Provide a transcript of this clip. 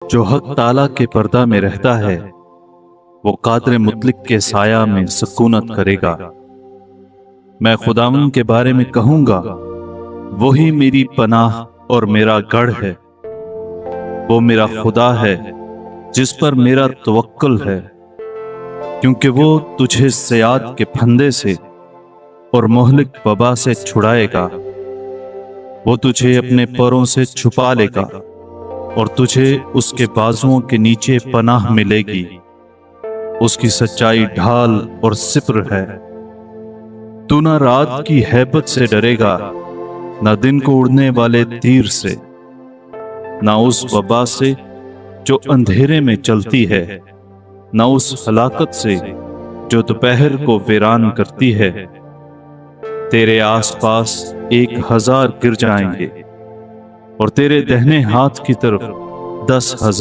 جو حق تعالیٰ کے پردہ میں رہتا ہے وہ قادر مطلق کے سایہ میں سکونت کرے گا۔ میں خداوند کے بارے میں کہوں گا، وہی میری پناہ اور میرا گڑھ ہے۔ وہ میرا خدا ہے جس پر میرا توکل ہے، کیونکہ وہ تجھے صیاد کے پھندے سے اور مہلک وبا سے چھڑائے گا۔ وہ تجھے اپنے پروں سے چھپا لے گا اور تجھے اس کے بازوؤں کے نیچے پناہ ملے گی۔ اس کی سچائی ڈھال اور سپر ہے۔ تو نہ رات کی ہیبت سے ڈرے گا، نہ دن کو اڑنے والے تیر سے، نہ اس وبا سے جو اندھیرے میں چلتی ہے، نہ اس ہلاکت سے جو دوپہر کو ویران کرتی ہے۔ تیرے آس پاس 1000 گر جائیں گے اور تیرے دہنے ہاتھ کی طرف 10,000۔